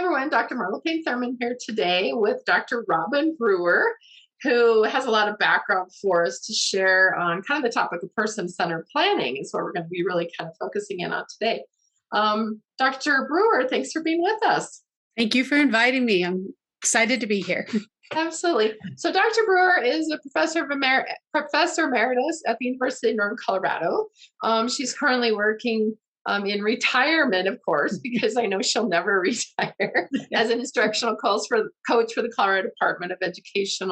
everyone. Dr. Marlo Thurman here today with Dr. Robin Brewer, who has a lot of background for us to share on kind of the topic of person-centered planning is what we're going to be really kind of focusing in on today. Dr. Brewer, thanks for being with us. Thank you for inviting me. I'm excited to be here. Absolutely. So Dr. Brewer is a professor emeritus at the University of Northern Colorado. She's currently working in retirement, of course, because I know she'll never retire as an instructional coach for the Colorado Department of Education.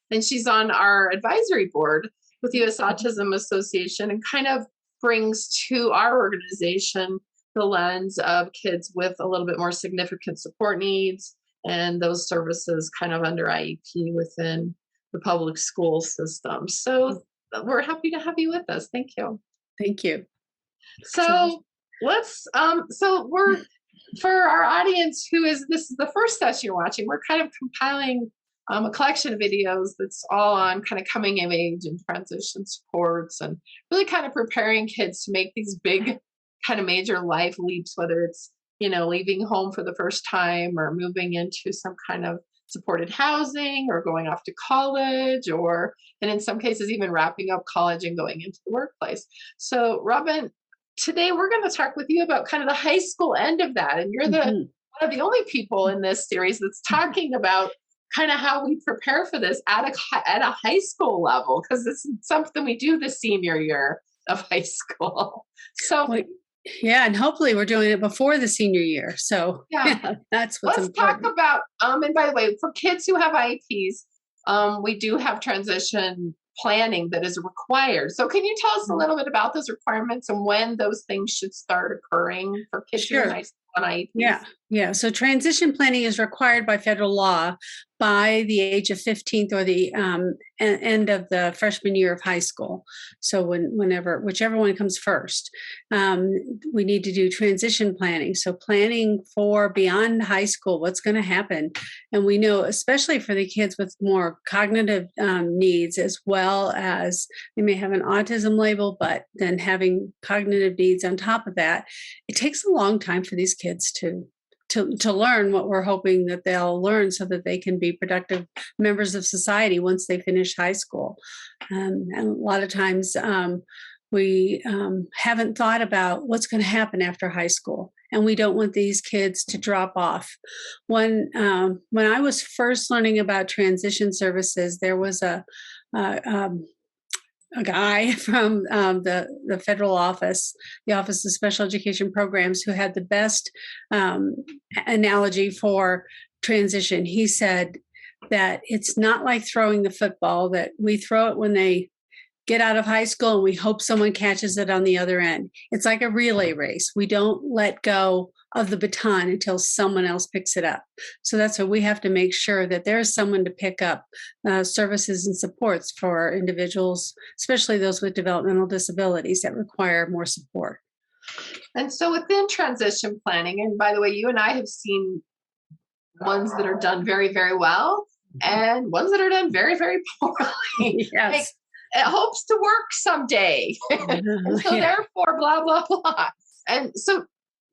And she's on our advisory board with the U.S. Autism Association and kind of brings to our organization the lens of kids with a little bit more significant support needs and those services kind of under IEP within the public school system. So we're happy to have you with us. Thank you. Thank you. So we're, for our audience this is the first session you're watching, we're kind of compiling a collection of videos that's all on kind of coming of age and transition supports and really kind of preparing kids to make these big kind of major life leaps, whether it's, leaving home for the first time or moving into some kind of supported housing or going off to college and in some cases even wrapping up college and going into the workplace. So Robin, today we're going to talk with you about kind of the high school end of that. And you're one of the only people in this series that's talking about kind of how we prepare for this at a high school level, because this is something we do the senior year of high school. So yeah, and hopefully we're doing it before the senior year. So yeah, that's what's Let's important. talk about, and by the way, for kids who have IEPs, we do have transition planning that is required. So can you tell us a little bit about those requirements and when those things should start occurring for kids who are on IEPs? Yeah. So transition planning is required by federal law by the age of 15th or the end of the freshman year of high school. So whichever one comes first, we need to do transition planning. So planning for beyond high school, what's going to happen. And we know, especially for the kids with more cognitive needs, as well as they may have an autism label, but then having cognitive needs on top of that, it takes a long time for these kids to learn what we're hoping that they'll learn so that they can be productive members of society once they finish high school. And a lot of times we haven't thought about what's going to happen after high school. And we don't want these kids to drop off. When I was first learning about transition services, there was a guy from the federal office, the Office of Special Education Programs, who had the best analogy for transition. He said that it's not like throwing the football, that we throw it when they get out of high school and we hope someone catches it on the other end. It's like a relay race. We don't let go of the baton until someone else picks it up. So that's why we have to make sure that there's someone to pick up services and supports for individuals, especially those with developmental disabilities that require more support. And so within transition planning, and by the way, you and I have seen ones that are done very, very well and ones that are done very, very poorly. Yes. It hopes to work someday. And so therefore, blah, blah, blah. And so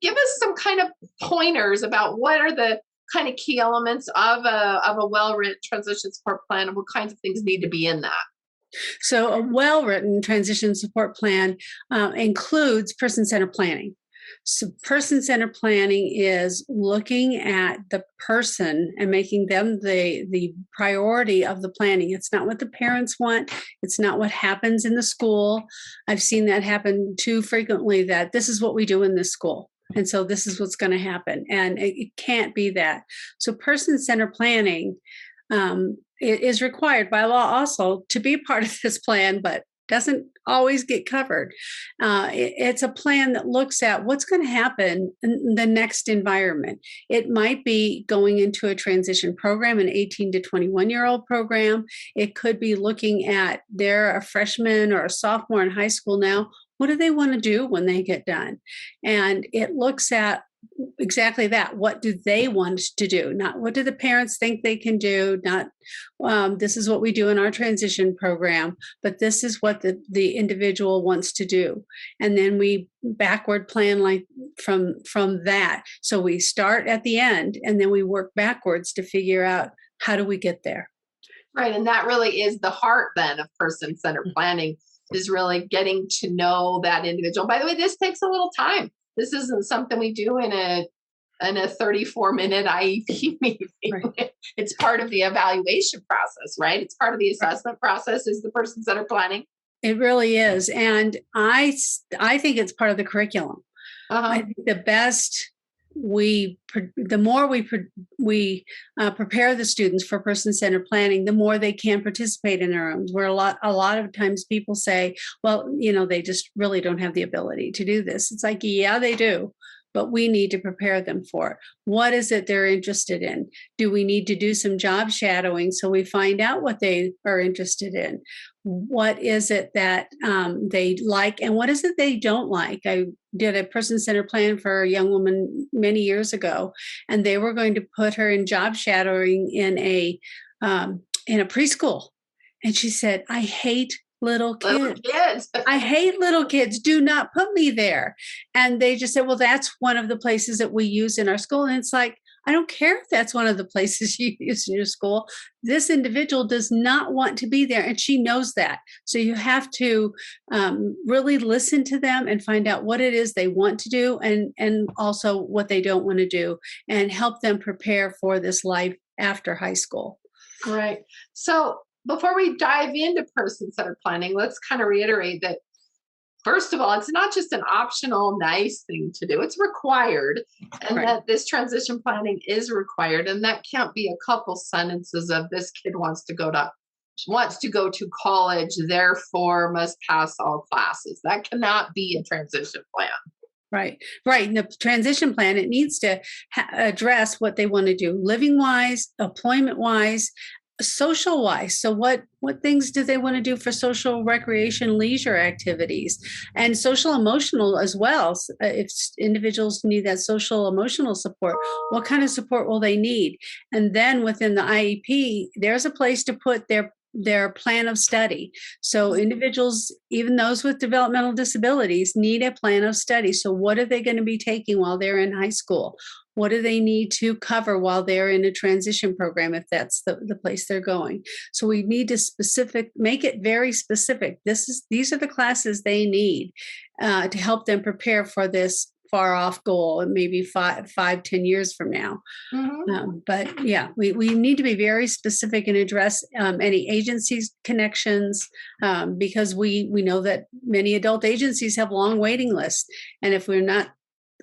give us some kind of pointers about what are the kind of key elements of a well-written transition support plan and what kinds of things need to be in that. So a well-written transition support plan includes person-centered planning. So person-centered planning is looking at the person and making them the priority of the planning. It's not what the parents want. It's not what happens in the school. I've seen that happen too frequently, that this is what we do in this school. And so this is what's going to happen. And it can't be that. So person-centered planning is required by law also to be part of this plan, but doesn't always get covered. It's a plan that looks at what's going to happen in the next environment. It might be going into a transition program, an 18 to 21-year-old program. It could be looking at they're a freshman or a sophomore in high school now. What do they want to do when they get done? And it looks at exactly that. What do they want to do? Not what do the parents think they can do? Not this is what we do in our transition program, but this is what the individual wants to do. And then we backward plan like from that. So we start at the end and then we work backwards to figure out how do we get there. Right. And that really is the heart then of person-centered planning, is really getting to know that individual. By the way, this takes a little time. This isn't something we do in a 34-minute IEP meeting. Right. It's part of the evaluation process, right? It's part of the assessment process, is the person-centered planning. It really is. And I think it's part of the curriculum. I think the best the more we prepare the students for person-centered planning, the more they can participate in their own. Where a lot of times people say, well, they just really don't have the ability to do this. It's like, yeah, they do, but we need to prepare them for it. What is it they're interested in? Do we need to do some job shadowing so we find out what they are interested in? What is it that they like, and what is it they don't like? I did a person-centered plan for a young woman many years ago, and they were going to put her in job shadowing in a preschool. And she said, I hate little kids. I hate little kids. Do not put me there. And they just said, well, that's one of the places that we use in our school. And it's like, I don't care if that's one of the places you use in your school. This individual does not want to be there, and she knows that. So you have to really listen to them and find out what it is they want to do, and also what they don't want to do, and help them prepare for this life after high school. Right. So before we dive into person-centered planning, let's kind of reiterate that, first of all, it's not just an optional, nice thing to do. It's required. And right. that this transition planning is required. And that can't be a couple sentences of this kid wants to go to college, therefore must pass all classes. That cannot be a transition plan. Right. And the transition plan, it needs to address what they want to do, living wise, employment wise, social wise. So what things do they want to do for social, recreation, leisure activities, and social emotional as well? If individuals need that social emotional support, what kind of support will they need? And then within the IEP, there's a place to put their plan of study. So individuals, even those with developmental disabilities, need a plan of study. So what are they going to be taking while they're in high school? What do they need to cover while they're in a transition program, if that's the place they're going? So we need to make it very specific. These are the classes they need to help them prepare for this far off goal, and maybe 5-10 years from now. Mm-hmm. But yeah, we need to be very specific and address any agencies connections, because we know that many adult agencies have long waiting lists. And if we're not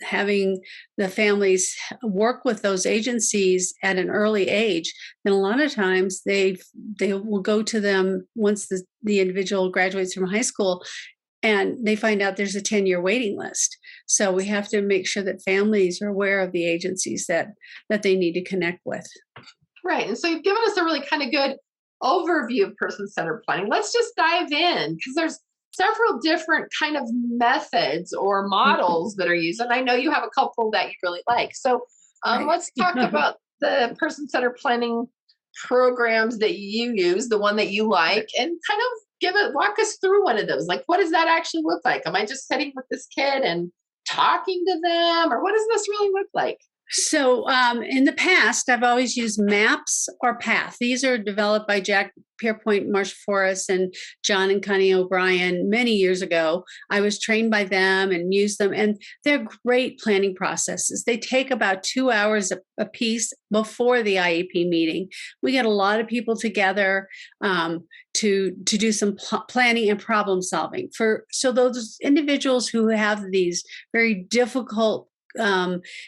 having the families work with those agencies at an early age, then a lot of times they will go to them once the individual graduates from high school, and they find out there's a 10-year waiting list. So we have to make sure that families are aware of the agencies that they need to connect with. Right. And so you've given us a really kind of good overview of person-centered planning. Let's just dive in, because there's several different kind of methods or models that are used. And I know you have a couple that you really like. So let's talk about the person-centered planning programs that you use, the one that you like, and kind of walk us through one of those. Like, what does that actually look like? Am I just sitting with this kid and talking to them, or what does this really look like? So in the past, I've always used MAPS or PATH. These are developed by Jack Pierpoint, Marsha Forrest, and John and Connie O'Brien many years ago. I was trained by them and used them, and they're great planning processes. They take about 2 hours a piece before the IEP meeting. We get a lot of people together to do some planning and problem solving. So those individuals who have these very difficult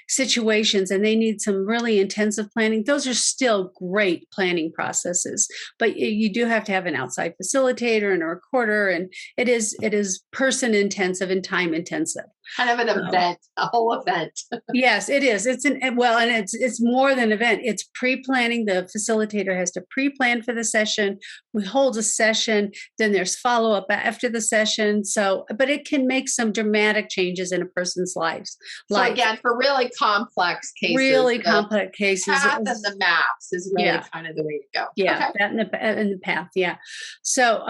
situations and they need some really intensive planning, those are still great planning processes. But you do have to have an outside facilitator and a recorder, and it is person intensive and time intensive. Kind of an event, a whole event. Yes, it is. And it's more than an event. It's pre-planning. The facilitator has to pre-plan for the session. We hold a session, then there's follow-up after the session. So, but it can make some dramatic changes in a person's life. So again, for really complex cases, really complex cases, path and the maps is really kind of the way to go. Yeah, that and the path. Yeah. So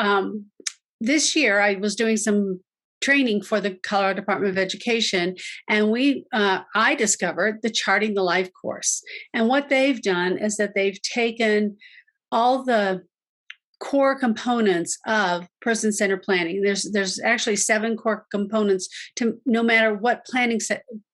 this year I was doing some training for the Colorado Department of Education, and I discovered the Charting the Life course. And what they've done is that they've taken all the core components of person-centered planning. There's actually 7 core components to no matter what planning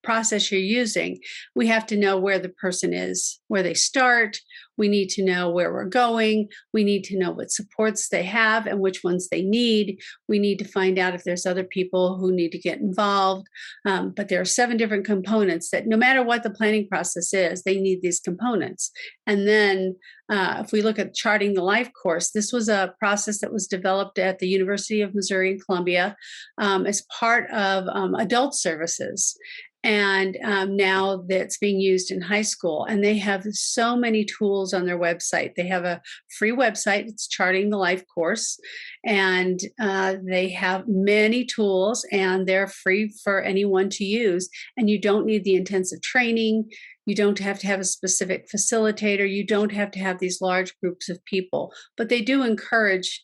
process you're using. We have to know where the person is, where they start. We need to know where we're going. We need to know what supports they have and which ones they need. We need to find out if there's other people who need to get involved. But there are 7 different components that no matter what the planning process is, they need these components. And then if we look at Charting the Life course, this was a process that was developed at the University of Missouri in Columbia as part of adult services. And now that's being used in high school. And they have so many tools on their website. They have a free website. It's Charting the Life course. And they have many tools, and they're free for anyone to use. And you don't need the intensive training. You don't have to have a specific facilitator. You don't have to have these large groups of people. But they do encourage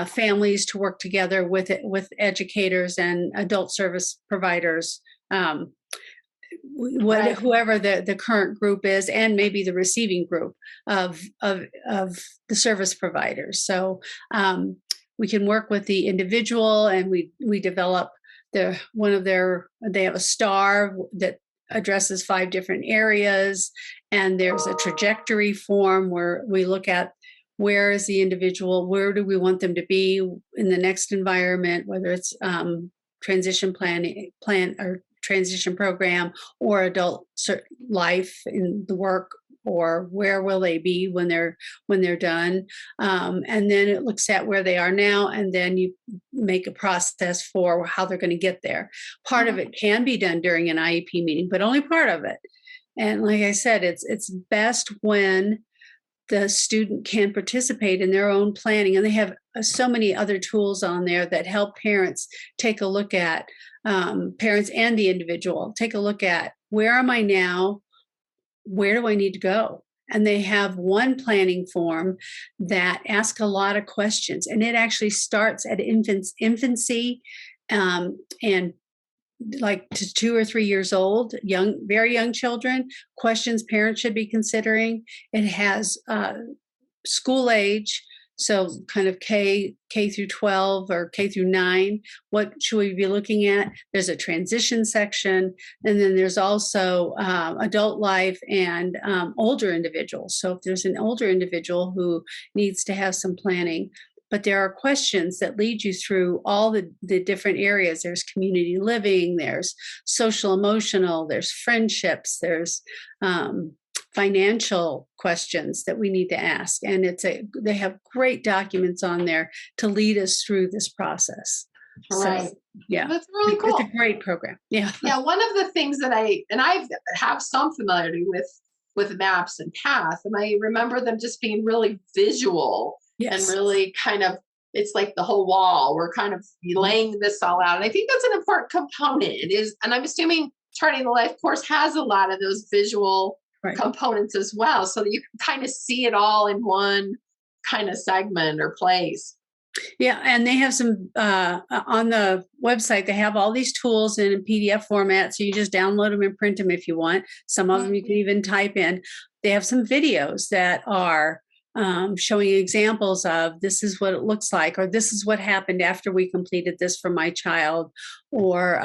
families to work together with educators and adult service providers, whoever the current group is, and maybe the receiving group of the service providers. So we can work with the individual, and we develop they have a star that addresses 5 different areas, and there's a trajectory form where we look at where is the individual, where do we want them to be in the next environment, whether it's transition plan or transition program or adult life in the work, or where will they be when they're done. And then it looks at where they are now, and then you make a process for how they're going to get there. Part of it can be done during an IEP meeting, but only part of it. And like I said, it's best when the student can participate in their own planning. And they have so many other tools on there that help parents take a look at, parents and the individual, take a look at, where am I now? Where do I need to go? And they have one planning form that asks a lot of questions. And it actually starts at infancy and like to 2 or 3 years old, very young children, questions parents should be considering. It has school age, so kind of K through 12 or K through 9. What should we be looking at? There's a transition section, and then there's also adult life and older individuals. So if there's an older individual who needs to have some planning, but there are questions that lead you through all the different areas. There's community living, there's social emotional, there's friendships, there's financial questions that we need to ask. And they have great documents on there to lead us through this process. Right. So, yeah. That's really cool. It's a great program. Yeah. Yeah. One of the things that I have some familiarity with maps and path, and I remember them just being really visual. Yes. And really kind of, it's like the whole wall. We're kind of laying this all out. And I think that's an important component. It is, and I'm assuming Charting the Life course has a lot of those visual components as well, so that you can kind of see it all in one kind of segment or place. Yeah, and they have some on the website. They have all these tools in a PDF format, so you just download them and print them if you want. Some of them you can even type in. They have some videos that are showing examples of, this is what it looks like, or this is what happened after we completed this for my child, or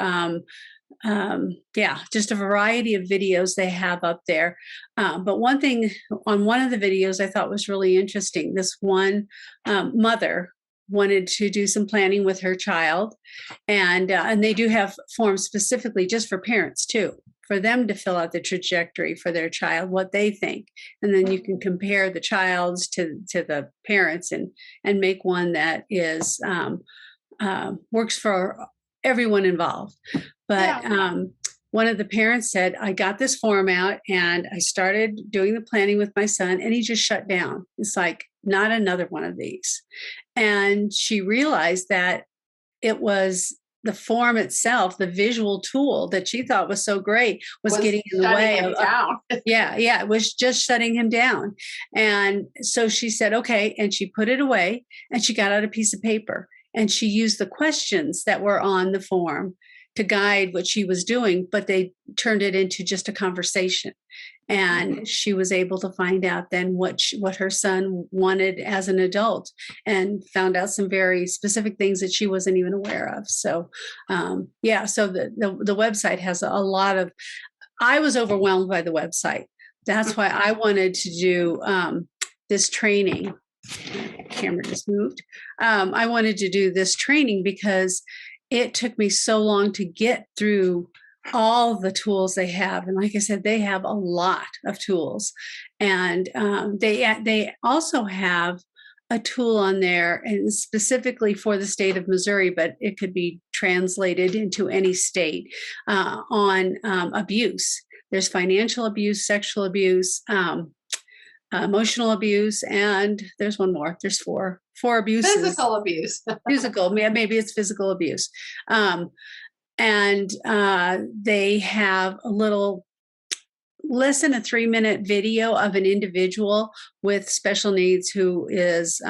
just a variety of videos they have up there. But one thing on one of the videos I thought was really interesting, this one mother wanted to do some planning with her child, and they do have forms specifically just for parents too, for them to fill out the trajectory for their child, what they think. And then you can compare the child's to the parents and make one that is works for everyone involved. But one of the parents said, I got this form out and I started doing the planning with my son, and he just shut down. It's like, not another one of these. And she realized that it was the form itself, the visual tool that she thought was so great, was getting in the way of it was just shutting him down. And so she said, okay. And she put it away and she got out a piece of paper and she used the questions that were on the form to guide what she was doing, but they turned it into just a conversation. And she was able to find out then what her son wanted as an adult, and found out some very specific things that she wasn't even aware of. So, so the website has a lot of, I was overwhelmed by the website. That's why I wanted to do this training. Camera just moved. I wanted to do this training because it took me so long to get through all the tools they have. And like I said, they have a lot of tools. And they also have a tool on there, and specifically for the state of Missouri, but it could be translated into any state, on abuse. There's financial abuse, sexual abuse, emotional abuse, and there's one more. There's four abuses. Physical abuse. Maybe it's physical abuse. And they have a little less than a 3-minute video of an individual with special needs who is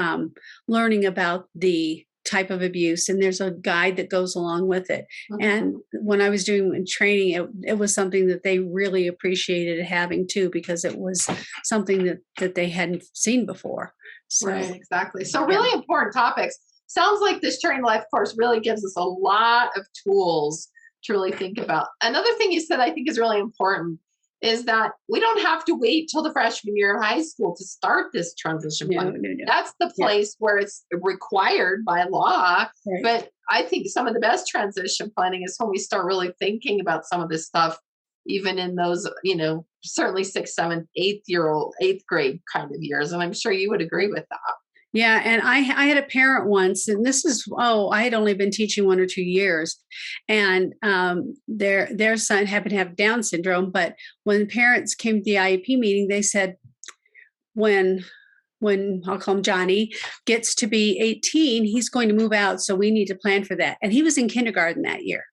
learning about the type of abuse, and there's a guide that goes along with it. And when I was doing training, it was something that they really appreciated having too, because it was something that they hadn't seen before. So, right, exactly. So really important topics. Sounds like this Train Life course really gives us a lot of tools to really think about. Another thing you said I think is really important is that we don't have to wait till the freshman year of high school to start this transition plan. No. That's the place where it's required by law. Right. But I think some of the best transition planning is when we start really thinking about some of this stuff, even in those, certainly 6th, 7th, 8th grade kind of years. And I'm sure you would agree with that. Yeah. And I had a parent once, and this is, I had only been teaching 1 or 2 years, and their son happened to have Down syndrome. But when parents came to the IEP meeting, they said, when I'll call him Johnny gets to be 18, he's going to move out. So we need to plan for that. And he was in kindergarten that year.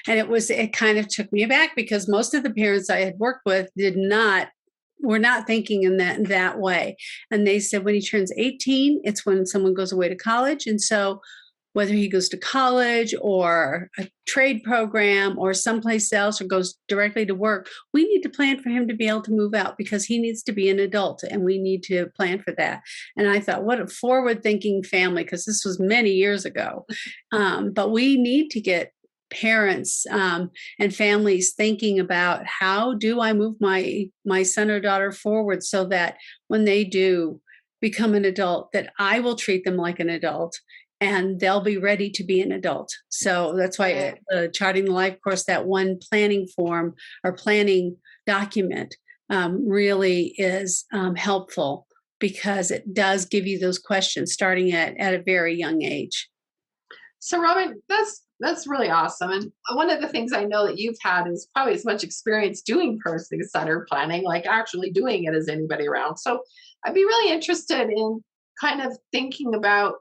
And it kind of took me aback, because most of the parents I had worked with were not thinking in that way. And they said when he turns 18, it's when someone goes away to college. And so whether he goes to college or a trade program or someplace else, or goes directly to work, we need to plan for him to be able to move out, because he needs to be an adult, and we need to plan for that. And I thought, what a forward-thinking family, because this was many years ago. But we need to get parents and families thinking about, how do I move my son or daughter forward, so that when they do become an adult, that I will treat them like an adult and they'll be ready to be an adult. So that's why Charting the Life course, that one planning form or planning document really is helpful, because it does give you those questions starting at a very young age. So Robin, that's really awesome. And one of the things I know that you've had is probably as much experience doing person-centered planning, like actually doing it, as anybody around. So I'd be really interested in kind of thinking about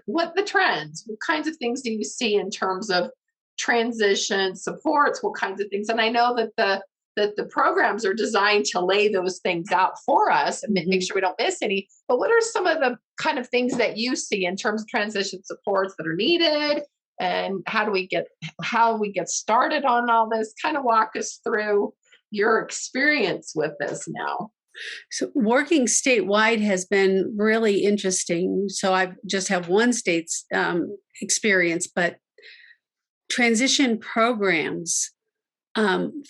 what the trends, what kinds of things do you see in terms of transition supports, what kinds of things? And I know that the programs are designed to lay those things out for us and make sure we don't miss any. But what are some of the kind of things that you see in terms of transition supports that are needed? And how we get started on all this? Kind of walk us through your experience with this now. So working statewide has been really interesting. So I just have one state's experience, but transition programs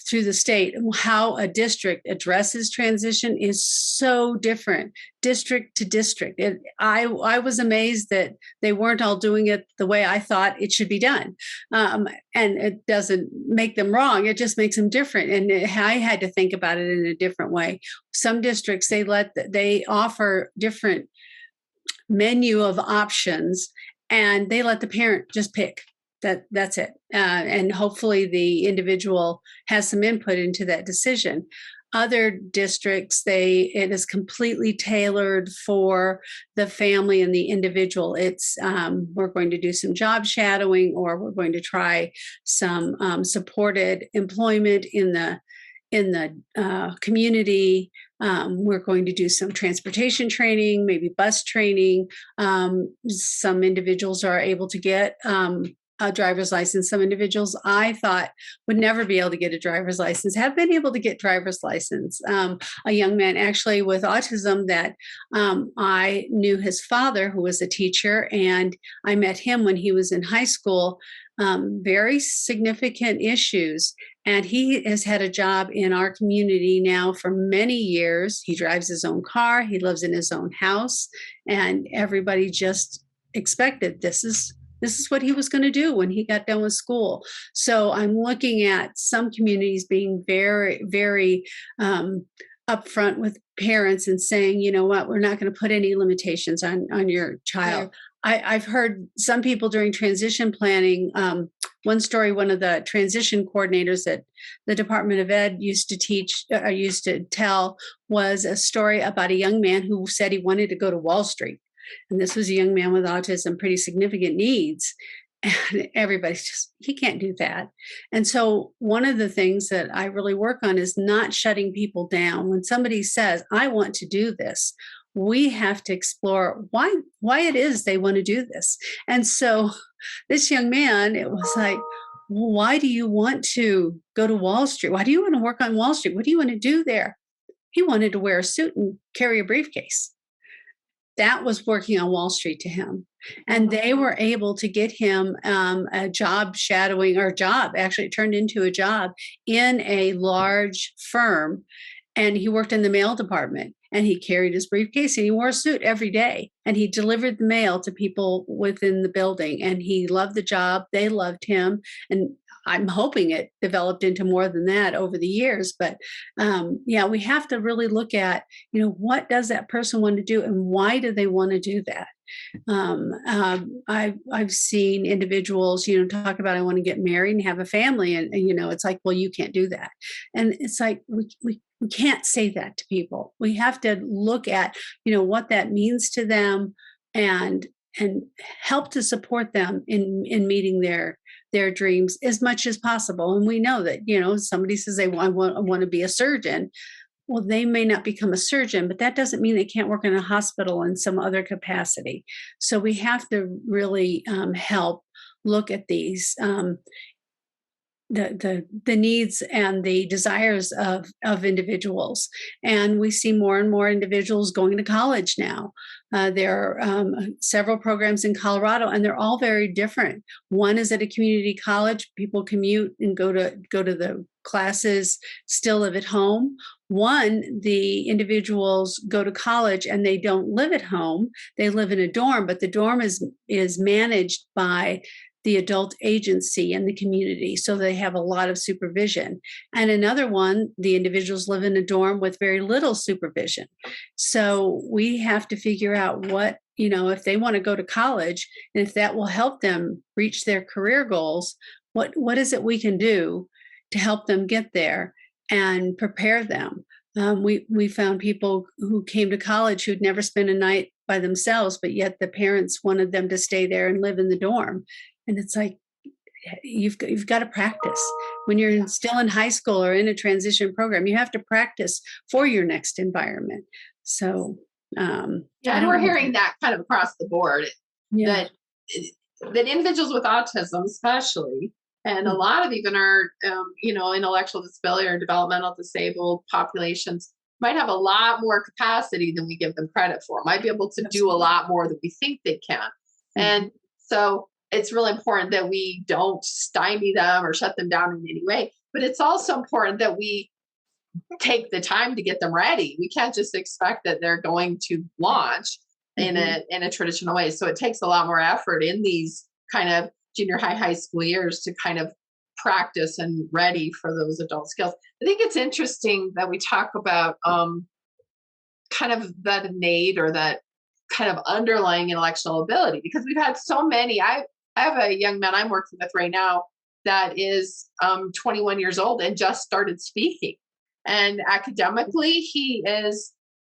through the state, how a district addresses transition is so different, district to district. I was amazed that they weren't all doing it the way I thought it should be done. And it doesn't make them wrong. It just makes them different. And I had to think about it in a different way. Some districts, they offer different menu of options, and they let the parent just pick. That's it. And hopefully the individual has some input into that decision. Other districts, it is completely tailored for the family and the individual. It's we're going to do some job shadowing, or we're going to try some supported employment in the community. We're going to do some transportation training, maybe bus training. Some individuals are able to get a driver's license. Some individuals I thought would never be able to get a driver's license have been able to get driver's license. A young man actually with autism that I knew his father, who was a teacher, and I met him when he was in high school. Very significant issues. And he has had a job in our community now for many years. He drives his own car. He lives in his own house. And everybody just expected this is what he was going to do when he got done with school. So I'm looking at some communities being very, very upfront with parents and saying, you know what, we're not going to put any limitations on your child. I've heard some people during transition planning. One story, one of the transition coordinators that the Department of Ed used to tell, was a story about a young man who said he wanted to go to Wall Street. And this was a young man with autism, pretty significant needs. And everybody's just, he can't do that. And so one of the things that I really work on is not shutting people down. When somebody says, I want to do this, we have to explore why it is they want to do this. And so this young man, it was like, why do you want to go to Wall Street? Why do you want to work on Wall Street? What do you want to do there? He wanted to wear a suit and carry a briefcase. That was working on Wall Street to him. And they were able to get him a job shadowing, or job actually turned into a job in a large firm. And he worked in the mail department, and he carried his briefcase and he wore a suit every day, and he delivered the mail to people within the building, and he loved the job. They loved him. And I'm hoping it developed into more than that over the years. But we have to really look at, what does that person want to do and why do they want to do that? I've seen individuals, talk about, I want to get married and have a family. And it's like, well, you can't do that. And it's like, we can't say that to people. We have to look at, what that means to them and help to support them in meeting their dreams as much as possible. And we know that, somebody says I want to be a surgeon. Well, they may not become a surgeon, but that doesn't mean they can't work in a hospital in some other capacity. So we have to really help look at these the needs and the desires of individuals. And we see more and more individuals going to college now. There are several programs in Colorado, and they're all very different. One is at a community college. People commute and go to the classes, still live at home. One, the individuals go to college and they don't live at home. They live in a dorm, but the dorm is managed by the adult agency and the community. So they have a lot of supervision. And another one, the individuals live in a dorm with very little supervision. So we have to figure out what, if they want to go to college and if that will help them reach their career goals, what is it we can do to help them get there and prepare them? We found people who came to college who'd never spent a night by themselves, but yet the parents wanted them to stay there and live in the dorm. And it's like, you've got to practice. When you're still in high school or in a transition program, you have to practice for your next environment. So, and we're hearing that kind of across the board, that individuals with autism, especially, and a lot of even our, intellectual disability or developmental disabled populations might have a lot more capacity than we give them credit for, might be able to do a lot more than we think they can. Mm-hmm. And so it's really important that we don't stymie them or shut them down in any way. But it's also important that we take the time to get them ready. We can't just expect that they're going to launch in a traditional way. So it takes a lot more effort in these kind of junior high school years to kind of practice and ready for those adult skills. I think it's interesting that we talk about kind of that innate or that kind of underlying intellectual ability, because we've had so many. I have a young man I'm working with right now that is 21 years old and just started speaking. And academically,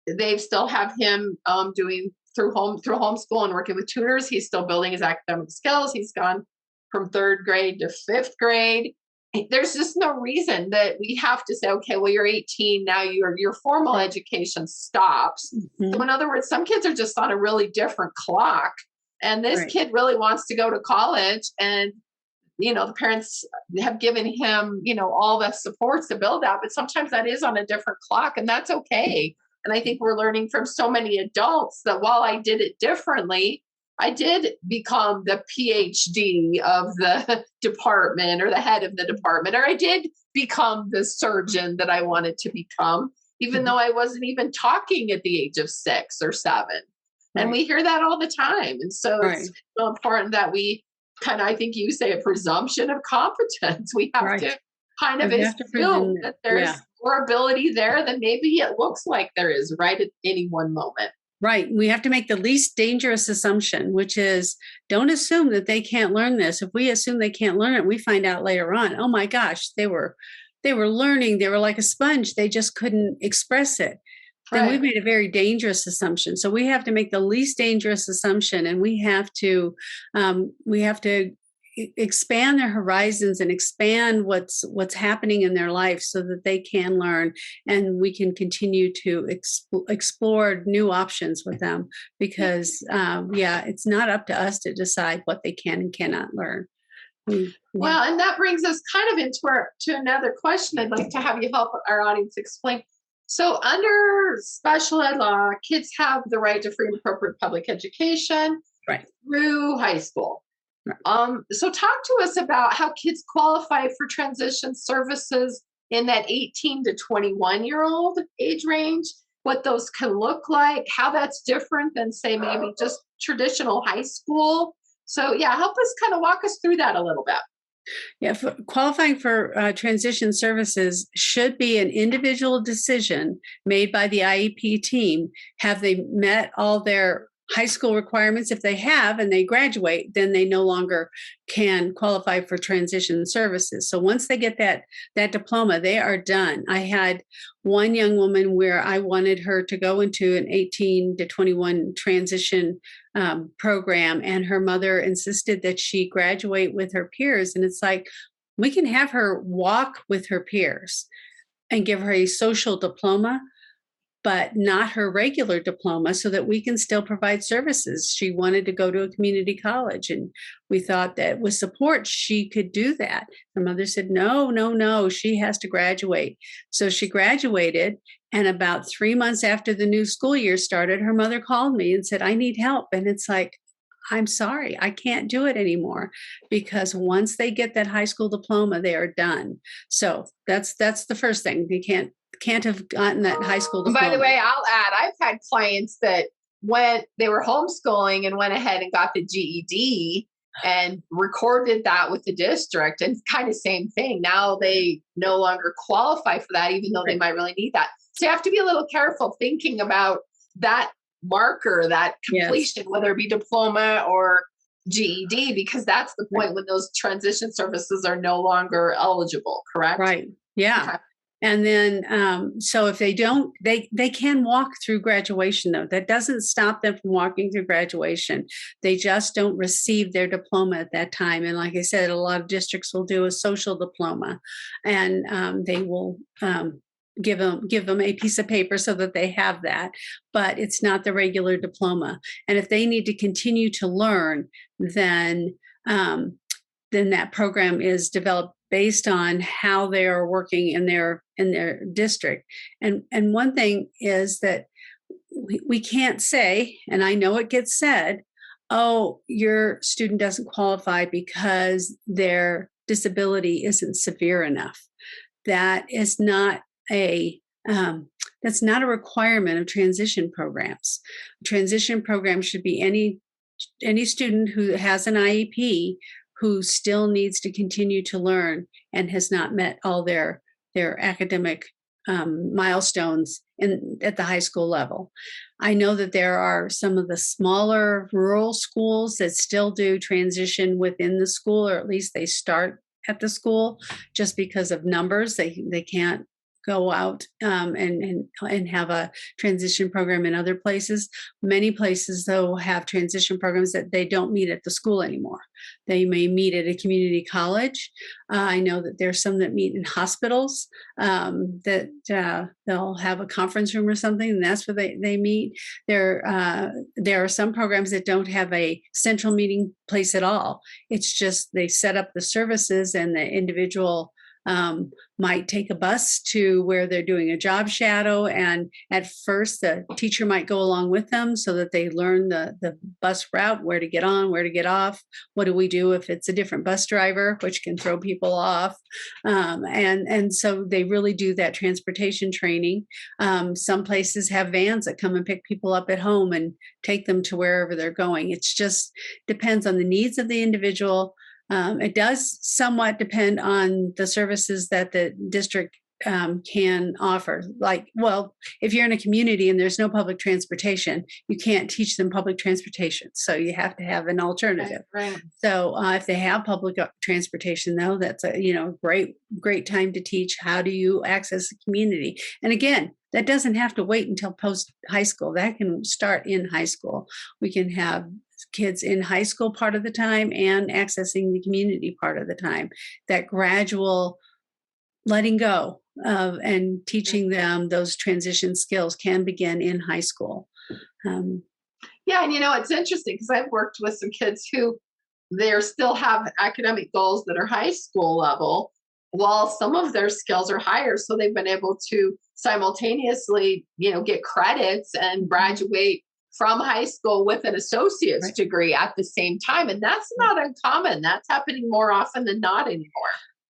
they still have him doing through homeschool and working with tutors. He's still building his academic skills. He's gone from third grade to fifth grade. There's just no reason that we have to say, okay, well, you're 18 now. Your formal education stops. Mm-hmm. So in other words, some kids are just on a really different clock, and this kid really wants to go to college, and the parents have given him all the supports to build that, but sometimes that is on a different clock, and that's okay. And I think we're learning from so many adults that while I did it differently, I did become the PhD of the department or the head of the department, or I did become the surgeon that I wanted to become, even though I wasn't even talking at the age of 6 or 7. And we hear that all the time. And so it's so important that we kind of, I think you say, a presumption of competence. We have to kind of assume that there's more ability there than maybe it looks like there is right at any one moment. Right. We have to make the least dangerous assumption, which is don't assume that they can't learn this. If we assume they can't learn it, we find out later on, oh my gosh, they were learning. They were like a sponge. They just couldn't express it. Then we've made a very dangerous assumption. So we have to make the least dangerous assumption, and we have to expand their horizons and expand what's happening in their life so that they can learn, and we can continue to explore new options with them, because it's not up to us to decide what they can and cannot learn. Well, and that brings us kind of to another question I'd like to have you help our audience explain. So under special ed law, kids have the right to free and appropriate public education through high school. So talk to us about how kids qualify for transition services in that 18 to 21-year-old age range, what those can look like, how that's different than, say, maybe just traditional high school. So help us kind of walk us through that a little bit. Yeah, qualifying for transition services should be an individual decision made by the IEP team. Have they met all their high school requirements? If they have and they graduate, then they no longer can qualify for transition services. So once they get that diploma, they are done. I had one young woman where I wanted her to go into an 18 to 21 transition program, and her mother insisted that she graduate with her peers. And it's like, we can have her walk with her peers and give her a social diploma, but not her regular diploma, so that we can still provide services. She wanted to go to a community college, and we thought that with support, she could do that. Her mother said, no, she has to graduate. So she graduated, and about 3 months after the new school year started, her mother called me and said, I need help. And it's like, I'm sorry, I can't do it anymore, because once they get that high school diploma, they are done. So that's the first thing. They can't have gotten that high school diploma. By the way, I'll add, I've had clients that they were homeschooling and went ahead and got the GED and recorded that with the district, and kind of same thing. Now they no longer qualify for that, even though they might really need that. So you have to be a little careful thinking about that marker, that completion, whether it be diploma or GED, because that's the point when those transition services are no longer eligible, correct? Right. Yeah. Okay. And then, so if they don't, they can walk through graduation, though. That doesn't stop them from walking through graduation. They just don't receive their diploma at that time. And like I said, a lot of districts will do a social diploma, and they will give them a piece of paper so that they have that, but it's not the regular diploma. And if they need to continue to learn, then that program is developed based on how they are working in their district. And one thing is that we can't say, and I know it gets said, oh, your student doesn't qualify because their disability isn't severe enough. That is not that's not a requirement of transition programs. A transition program should be any student who has an IEP who still needs to continue to learn and has not met all their academic milestones at the high school level. I know that there are some of the smaller rural schools that still do transition within the school, or at least they start at the school just because of numbers. They can't go out and have a transition program in other places. Many places, though, have transition programs that they don't meet at the school anymore. They may meet at a community college. I know that there's some that meet in hospitals, that they'll have a conference room or something, and that's where they meet. There are some programs that don't have a central meeting place at all. It's just they set up the services, and the individual might take a bus to where they're doing a job shadow. And at first, the teacher might go along with them so that they learn the bus route, where to get on, where to get off. What do we do if it's a different bus driver, which can throw people off? And so they really do that transportation training. Some places have vans that come and pick people up at home and take them to wherever they're going. It's just depends on the needs of the individual. It does somewhat depend on the services that the district can offer. Like, well, if you're in a community and there's no public transportation, you can't teach them public transportation. So you have to have an alternative. Right. So if they have public transportation, though, that's a great time to teach how do you access the community. And again, that doesn't have to wait until post high school. That can start in high school. We can have kids in high school part of the time and accessing the community part of the time. That gradual letting go of and teaching them those transition skills can begin in high school. Yeah, and it's interesting because I've worked with some kids who they still have academic goals that are high school level, while some of their skills are higher. So they've been able to simultaneously, get credits and graduate from high school with an associate's degree at the same time. And that's not uncommon. That's happening more often than not anymore.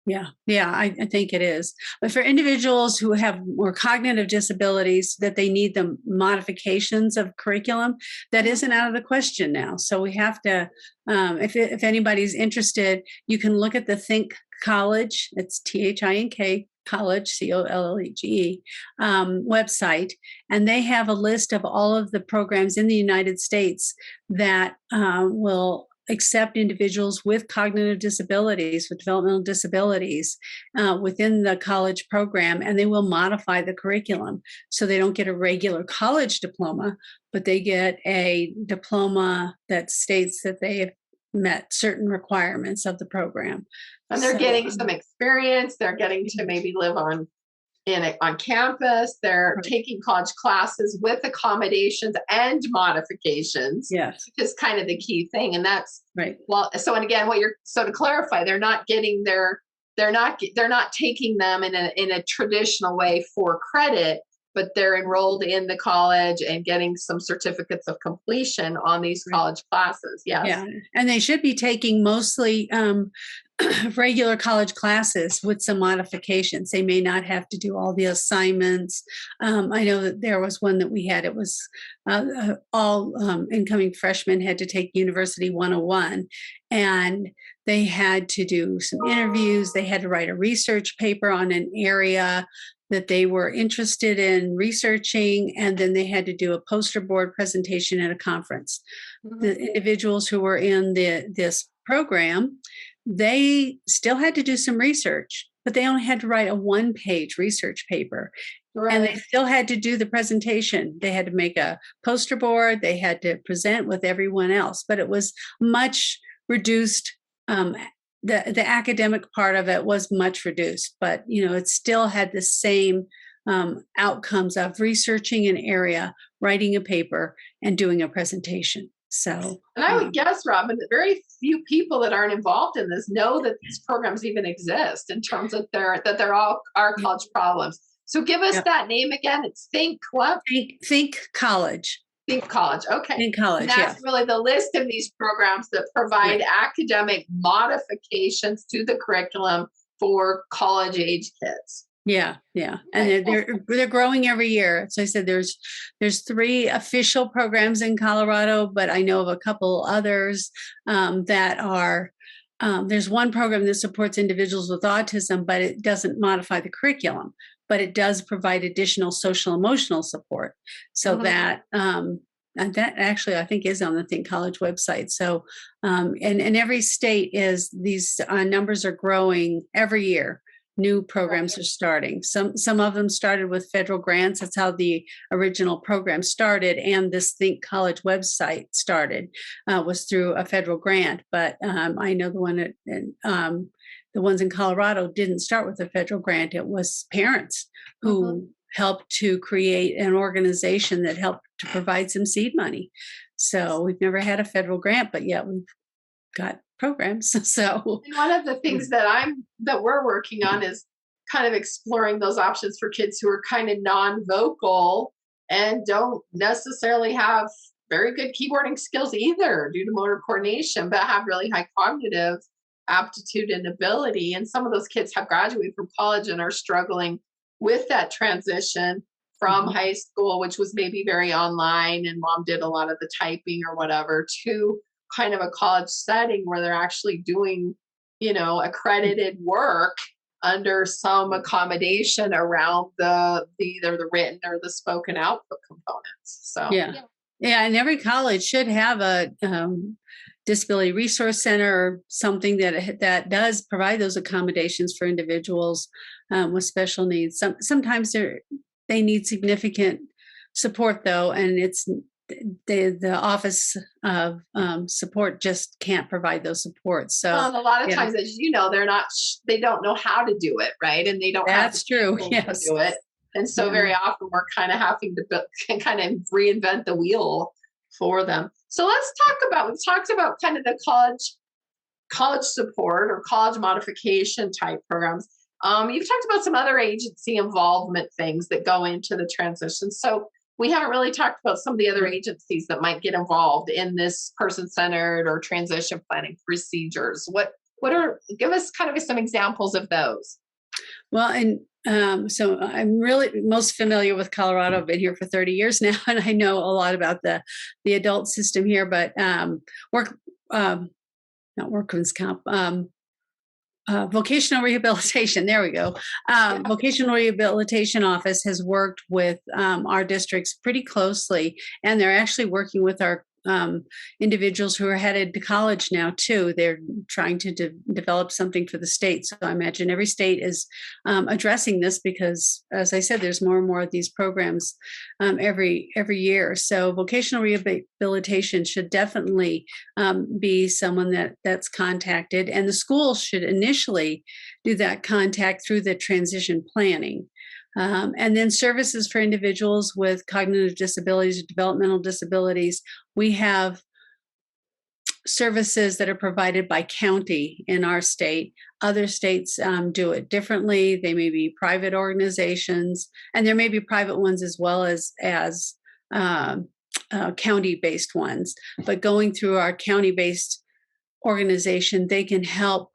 Yeah, I think it is. But for individuals who have more cognitive disabilities, that they need the modifications of curriculum, that isn't out of the question now. So we have to, if anybody's interested, you can look at the Think College. It's THINK College, COLLEGE, website, and they have a list of all of the programs in the United States that will accept individuals with cognitive disabilities, with developmental disabilities within the college program, and they will modify the curriculum. So they don't get a regular college diploma, but they get a diploma that states that they have met certain requirements of the program. And they're getting some experience. They're getting to maybe live on campus. They're taking college classes with accommodations and modifications. Yes, which is kind of the key thing. And that's right. Well, so and again, so to clarify, they're not getting they're not taking them in a traditional way for credit, but they're enrolled in the college and getting some certificates of completion on these college classes. Yes. Yeah, and they should be taking mostly regular college classes with some modifications. They may not have to do all the assignments. I know that there was one that we had. It was all incoming freshmen had to take University 101, and they had to do some interviews. They had to write a research paper on an area that they were interested in researching, and then they had to do a poster board presentation at a conference. Mm-hmm. The individuals who were in this program, they still had to do some research, but they only had to write a one-page research paper. Right. And they still had to do the presentation. They had to make a poster board. They had to present with everyone else, but it was much reduced. The academic part of it was much reduced, but it still had the same outcomes of researching an area, writing a paper, and doing a presentation. So, and I would guess, Robin, that very few people that aren't involved in this know that these programs even exist in terms of they're all our college problems. So give us that name again. It's Think what? Think College. Think College. Okay. Think College. And that's really the list of these programs that provide academic modifications to the curriculum for college age kids. Yeah. And they're growing every year. So I said there's 3 official programs in Colorado, but I know of a couple others that are. There's one program that supports individuals with autism, but it doesn't modify the curriculum. but it does provide additional social emotional support. So that and that actually I think is on the Think College website. So and every state is these numbers are growing every year. New programs are starting. Some of them started with federal grants. That's how the original program started, and this Think College website started was through a federal grant. But I know the ones in Colorado didn't start with a federal grant. It was parents who helped to create an organization that helped to provide some seed money. So we've never had a federal grant, but yet we've got programs. So and one of the things that we're working on is kind of exploring those options for kids who are kind of non-vocal and don't necessarily have very good keyboarding skills either due to motor coordination, but have really high cognitive aptitude and ability. And some of those kids have graduated from college and are struggling with that transition from high school, which was maybe very online and mom did a lot of the typing or whatever, to kind of a college setting where they're actually doing, accredited work under some accommodation around either the written or the spoken output components. So yeah, and every college should have a disability resource center or something that does provide those accommodations for individuals with special needs. Sometimes they need significant support though, and it's the office of support just can't provide those supports. So a lot of times, as they don't know how to do it, right? And they don't that's true. Yes. To do it. And so very often we're kind of having to kind of reinvent the wheel for them. So we've talked about kind of the college support or college modification type programs. You've talked about some other agency involvement things that go into the transition. So we haven't really talked about some of the other agencies that might get involved in this person-centered or transition planning procedures. Give us kind of some examples of those. Well, and so I'm really most familiar with Colorado. I've been here for 30 years now, and I know a lot about the adult system here, but not workman's comp, vocational rehabilitation. There we go. Vocational rehabilitation office has worked with our districts pretty closely, and they're actually working with our individuals who are headed to college now too. They're trying to develop something for the state. So I imagine every state is addressing this because, as I said, there's more and more of these programs every year. So vocational rehabilitation should definitely be someone that's contacted, and the school should initially do that contact through the transition planning. And then services for individuals with cognitive disabilities or developmental disabilities. We have services that are provided by county in our state. Other states do it differently. They may be private organizations, and there may be private ones as well as county-based ones. But going through our county-based organization, they can help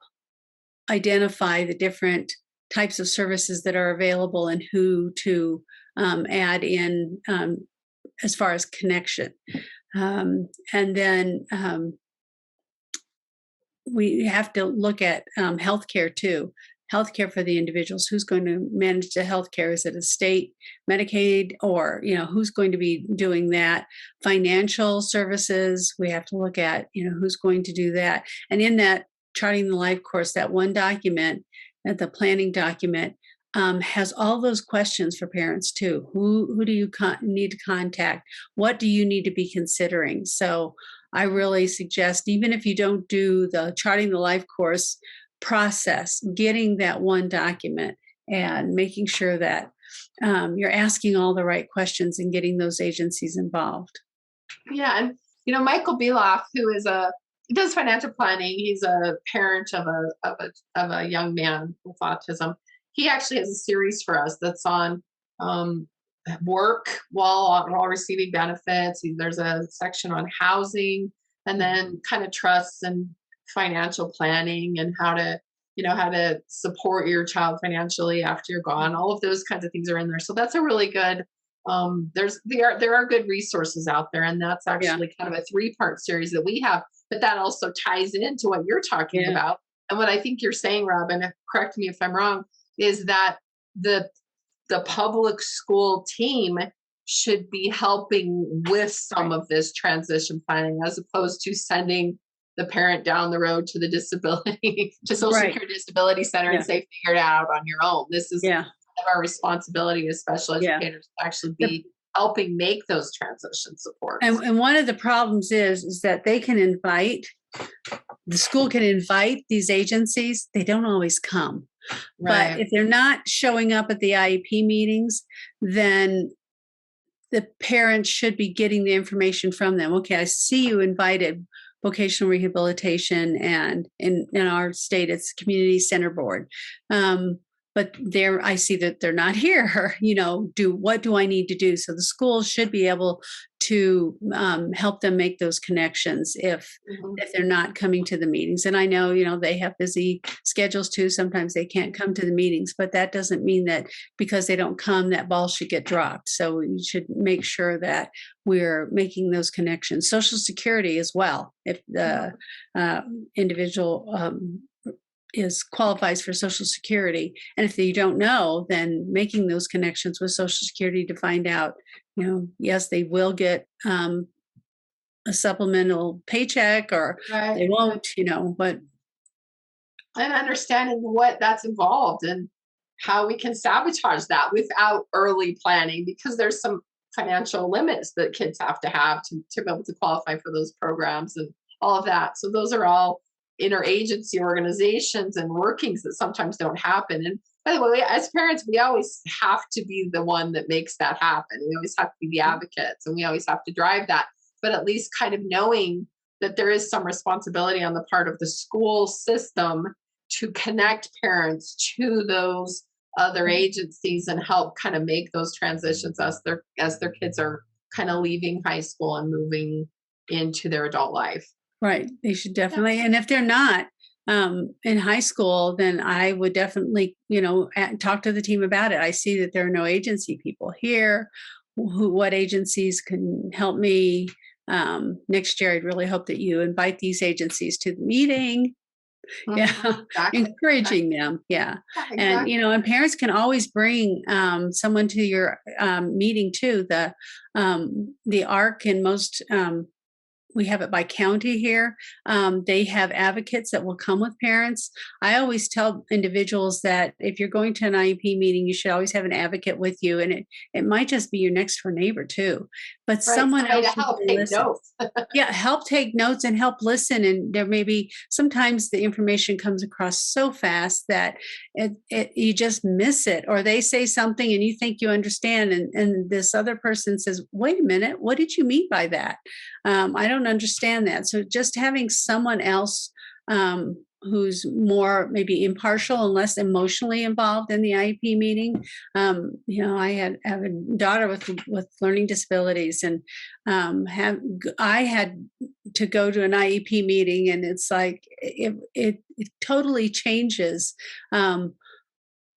identify the different types of services that are available and who to add in as far as connection. And then we have to look at healthcare too. Healthcare for the individuals. Who's going to manage the healthcare? Is it a state Medicaid, or who's going to be doing that? Financial services. We have to look at who's going to do that. And in that Charting the Life course, that one document, the planning document, has all those questions for parents too. Who do you need to contact? What do you need to be considering? So I really suggest, even if you don't do the Charting the Life course process, getting that one document and making sure that you're asking all the right questions and getting those agencies involved. Yeah, and Michael Beloff, who does financial planning. He's a parent of a young man with autism. He actually has a series for us that's on work while receiving benefits. There's a section on housing, and then kind of trusts and financial planning and how to support your child financially after you're gone. All of those kinds of things are in there. So that's a really good. There are good resources out there, and that's actually kind of a 3-part series that we have. But that also ties into what you're talking about. And what I think you're saying, Rob, and correct me if I'm wrong, is that the the public school team should be helping with some of this transition planning, as opposed to sending the parent down the road to the disability to social Right. security disability center Yeah. and say, figure it out on your own. This is Yeah. our responsibility as special Yeah. educators to actually The- be helping make those transition supports. And one of the problems is that they can invite, the school can invite these agencies. They don't always come. But Right. if they're not showing up at the IEP meetings, then the parents should be getting the information from them. Okay, I see you invited vocational rehabilitation, and in our state, it's community center board. But there, I see that they're not here. What do I need to do? So the school should be able to help them make those connections if they're not coming to the meetings. And I know, they have busy schedules too. Sometimes they can't come to the meetings, but that doesn't mean that because they don't come, that ball should get dropped. So we should make sure that we're making those connections. Social Security as well. If the individual qualifies for Social Security, and if you don't know, then making those connections with Social Security to find out, yes, they will get a supplemental paycheck, or they won't, but. And understanding what that's involved and how we can sabotage that without early planning, because there's some financial limits that kids have to be able to qualify for those programs and all of that. So those are all interagency organizations and workings that sometimes don't happen. And by the way, as parents, we always have to be the one that makes that happen. We always have to be the advocates, and we always have to drive that. But at least kind of knowing that there is some responsibility on the part of the school system to connect parents to those other agencies and help kind of make those transitions as their kids are kind of leaving high school and moving into their adult life. Right. They should definitely. And if they're not in high school, then I would definitely, talk to the team about it. I see that there are no agency people here. What agencies can help me? Next year, I'd really hope that you invite these agencies to the meeting. Yeah. Exactly. Encouraging them. Yeah. Exactly. And parents can always bring someone to your meeting too. The ARC in most, we have it by county here. They have advocates that will come with parents. I always tell individuals that if you're going to an IEP meeting, you should always have an advocate with you. And it might just be your next door neighbor too, but someone else to help take listen. notes. Yeah, help take notes and help listen. And there may be sometimes the information comes across so fast that you just miss it, or they say something and you think you understand, and this other person says, "Wait a minute, what did you mean by that? I don't understand that." So just having someone else who's more maybe impartial and less emotionally involved in the IEP meeting. I have a daughter with learning disabilities, and I had to go to an IEP meeting, and it's like it totally changes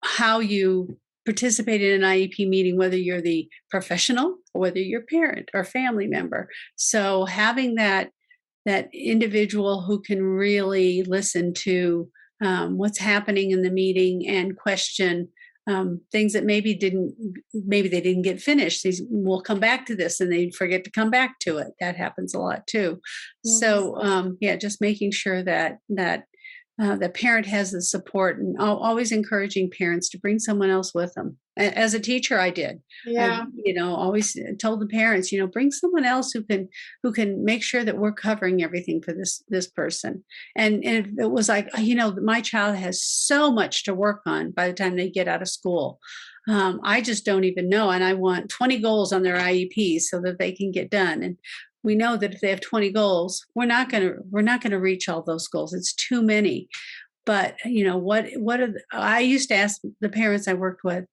how you participate in an IEP meeting, whether you're the professional or whether you're a parent or family member. So having that individual who can really listen to what's happening in the meeting and question things that maybe they didn't get finished. We'll come back to this, and they forget to come back to it. That happens a lot too. So just making sure that the parent has the support, and always encouraging parents to bring someone else with them. As a teacher, I did. Yeah. Always told the parents, bring someone else who can make sure that we're covering everything for this person. And it was like, my child has so much to work on by the time they get out of school. I just don't even know. And I want 20 goals on their IEPs so that they can get done. And we know that if they have 20 goals, we're not going to reach all those goals. It's too many. But I used to ask the parents I worked with,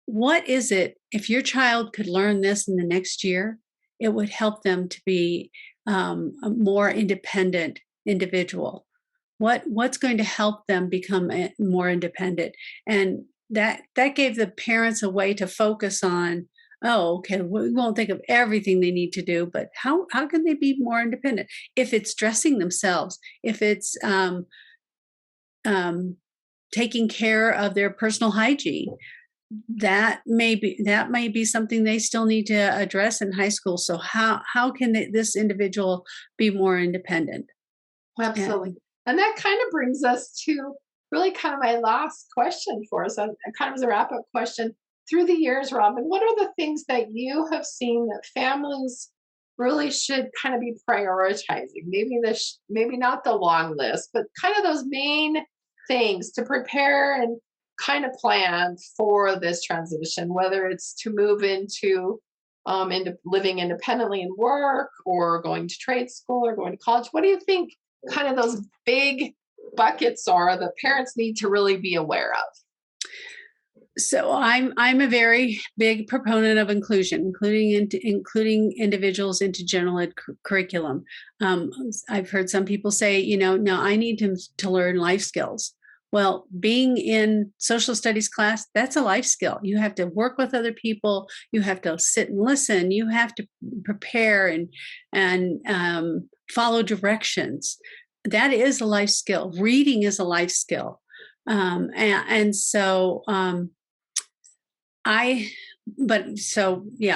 what is it, if your child could learn this in the next year, it would help them to be a more independent individual. What's going to help them become more independent? And that gave the parents a way to focus on, oh, okay, we won't think of everything they need to do, but how can they be more independent? If it's dressing themselves, if it's taking care of their personal hygiene. That may be something they still need to address in high school. So how can this individual be more independent? Absolutely. And that kind of brings us to really kind of my last question for us, and kind of as a wrap up question. Through the years, Robin, what are the things that you have seen that families really should kind of be prioritizing? Maybe not the long list, but kind of those main things to prepare and kind of plan for this transition, whether it's to move into living independently and work, or going to trade school, or going to college. What do you think kind of those big buckets are that parents need to really be aware of? So I'm a very big proponent of inclusion, including individuals into general ed curriculum. I've heard some people say, no, I need to learn life skills. Well, being in social studies class, that's a life skill. You have to work with other people. You have to sit and listen. You have to prepare and follow directions. That is a life skill. Reading is a life skill.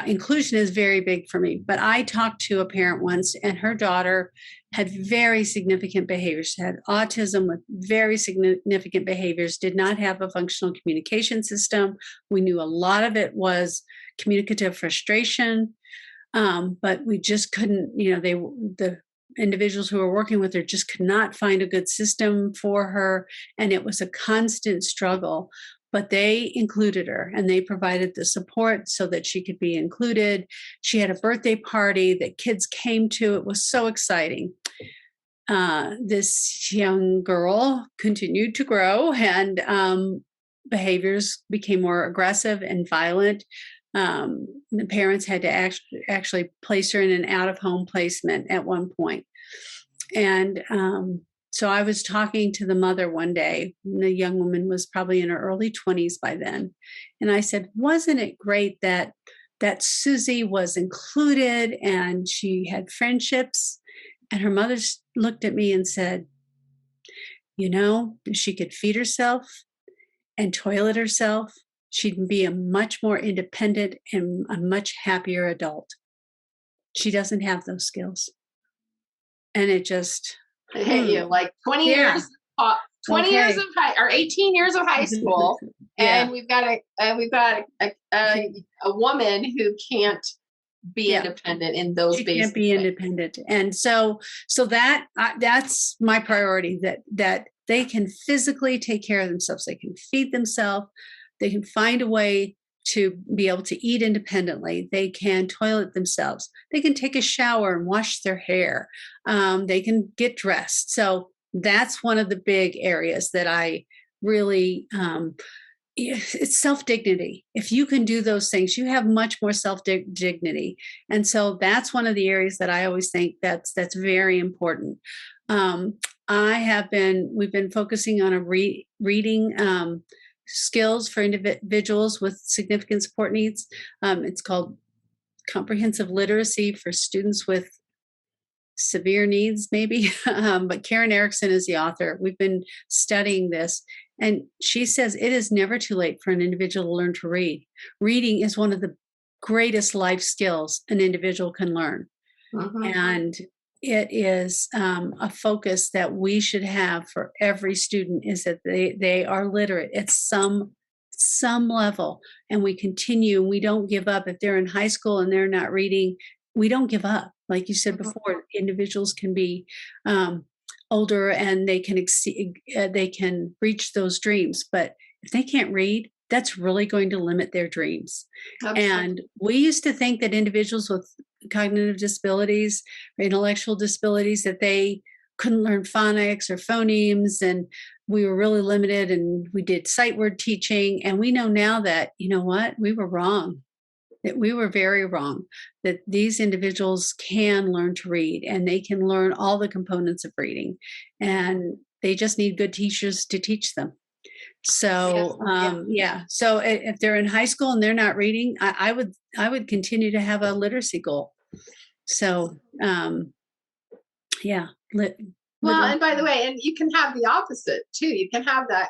Inclusion is very big for me. But I talked to a parent once, and her daughter had very significant behaviors. She had autism with very significant behaviors, did not have a functional communication system. We knew a lot of it was communicative frustration, but we just couldn't, the individuals who were working with her just could not find a good system for her. And it was a constant struggle. But they included her, and they provided the support so that she could be included. She had a birthday party that kids came to. It was so exciting. This young girl continued to grow, and behaviors became more aggressive and violent. The parents had to actually place her in an out-of-home placement at one point. And so I was talking to the mother one day. The young woman was probably in her early 20s by then. And I said, wasn't it great that Susie was included and she had friendships? And her mother looked at me and said, if she could feed herself and toilet herself, she'd be a much more independent and a much happier adult. She doesn't have those skills. And it just hit you like 20 years, 20 years of or 18 years of high school, and we've got a woman who can't be independent in those she can't be independent. And so that's my priority, that they can physically take care of themselves. They can feed themselves. They can find a way to be able to eat independently. They can toilet themselves. They can take a shower and wash their hair. They can get dressed. So that's one of the big areas that I really, it's self-dignity. If you can do those things, you have much more self-dignity. And so that's one of the areas that I always think that's very important. We've been focusing on a reading skills for individuals with significant support needs. It's called comprehensive literacy for students with severe needs, maybe. But Karen Erickson is the author. We've been studying this, and she says it is never too late for an individual to learn to read. Reading is one of the greatest life skills an individual can learn. And it is a focus that we should have for every student, is that they are literate at some level, and we continue, and we don't give up. If they're in high school and they're not reading, we don't give up. Like you said before, individuals can be older and they can reach those dreams, but if they can't read, that's really going to limit their dreams. Absolutely. And we used to think that individuals with cognitive disabilities or intellectual disabilities, that they couldn't learn phonics or phonemes, and we were really limited, and we did sight word teaching. And we know now that, we were wrong, that we were very wrong, that these individuals can learn to read, and they can learn all the components of reading, and they just need good teachers to teach them. So, So if they're in high school and they're not reading, I would continue to have a literacy goal. So, Well, and by the way, and you can have the opposite too. You can have that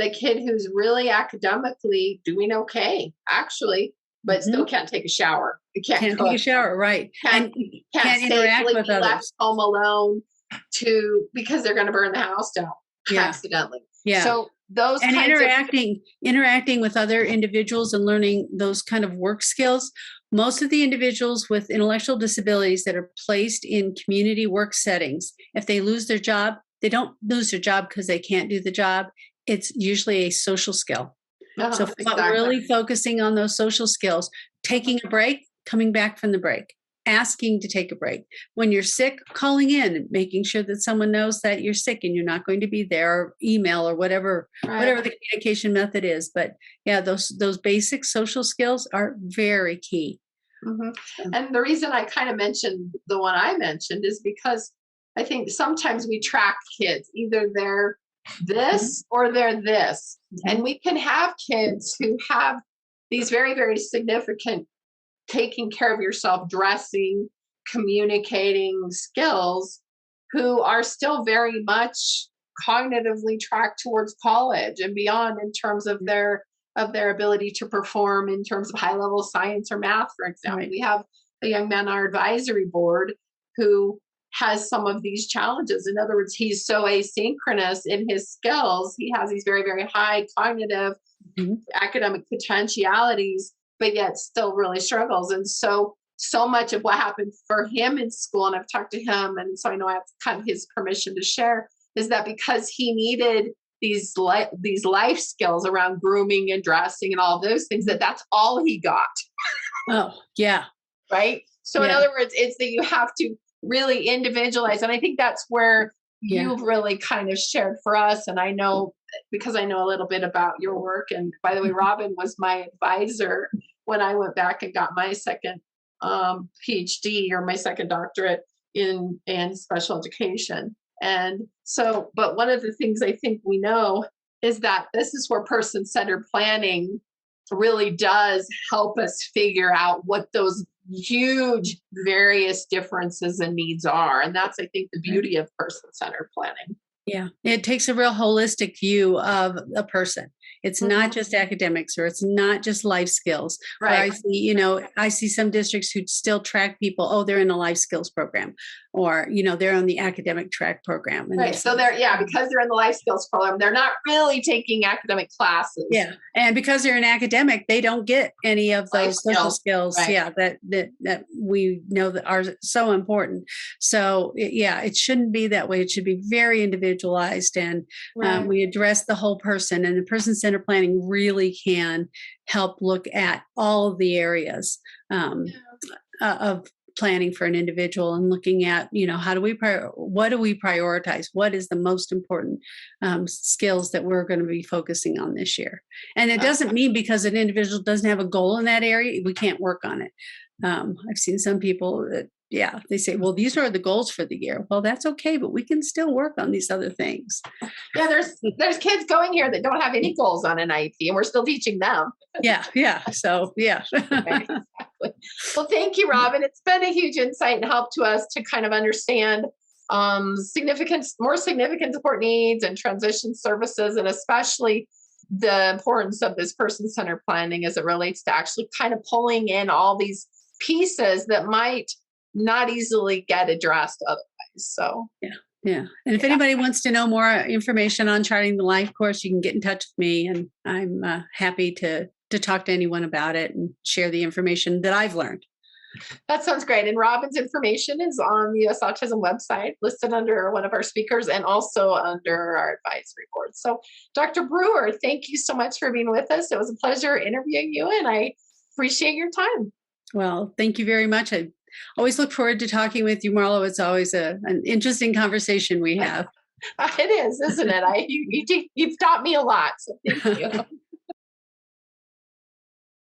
the kid who's really academically doing okay, actually, but still can't take a shower. You can't take a shower, right? Can't interact safely with be others. left home alone because they're going to burn the house down accidentally. Yeah. So those and kinds interacting with other individuals and learning those kind of work skills. Most of the individuals with intellectual disabilities that are placed in community work settings, if they lose their job, they don't lose their job because they can't do the job. It's usually a social skill. So really focusing on those social skills, taking a break, coming back from the break, asking to take a break. When you're sick, calling in, making sure that someone knows that you're sick and you're not going to be there, or email or whatever the communication method is. But yeah, those basic social skills are very key. And the reason I kind of mentioned the one I mentioned is because I think sometimes we track kids, either they're this or they're this. And we can have kids who have these very, very significant taking care of yourself, dressing, communicating skills, who are still very much cognitively tracked towards college and beyond in terms of their ability to perform in terms of high level science or math, for example. We have a young man on our advisory board who has some of these challenges. In other words, he's so asynchronous in his skills. He has these very, very high cognitive academic potentialities, but yet still really struggles. And so much of what happened for him in school, and I've talked to him, and so I know I have kind of his permission to share, is that because he needed these life skills around grooming and dressing and all those things, that's all he got. Oh, yeah. Right? So in other words, it's that you have to really individualize. And I think that's where you've really kind of shared for us. And I know, because I know a little bit about your work. And by the way, Robin was my advisor when I went back and got my second PhD, or my second doctorate in special education. And so, but one of the things I think we know is that this is where person-centered planning really does help us figure out what those huge various differences and needs are. And that's, I think, the beauty of person-centered planning. Yeah, it takes a real holistic view of a person. It's not just academics, or it's not just life skills. Right. I see some districts who still track people. Oh, they're in a life skills program, or, they're on the academic track program. And so because they're in the life skills program, they're not really taking academic classes. Yeah. And because they're an academic, they don't get any of those social skills. Right. Yeah. That we know that are so important. So it shouldn't be that way. It should be very individualized, and we address the whole person, and the person-centered planning really can help look at all of the areas of planning for an individual, and looking at, what do we prioritize? What is the most important skills that we're going to be focusing on this year? And it doesn't mean because an individual doesn't have a goal in that area, we can't work on it. I've seen some people that, they say, well, these are the goals for the year. Well, that's okay, but we can still work on these other things. Yeah, there's kids going here that don't have any goals on an IEP, and we're still teaching them. Yeah. So, yeah. Right, exactly. Well, thank you, Robin. It's been a huge insight and help to us to kind of understand more significant support needs and transition services, and especially the importance of this person-centered planning as it relates to actually kind of pulling in all these pieces that might not easily get addressed otherwise. So yeah. And if anybody wants to know more information on Charting the Life course, you can get in touch with me, and I'm happy to talk to anyone about it and share the information that I've learned. That sounds great. And Robin's information is on the US Autism website, listed under one of our speakers and also under our advisory board. So Dr. Brewer, thank you so much for being with us. It was a pleasure interviewing you, and I appreciate your time. Well, thank you very much. I always look forward to talking with you, Marlo. It's always an interesting conversation we have. It is, isn't it? You've taught me a lot. So thank you.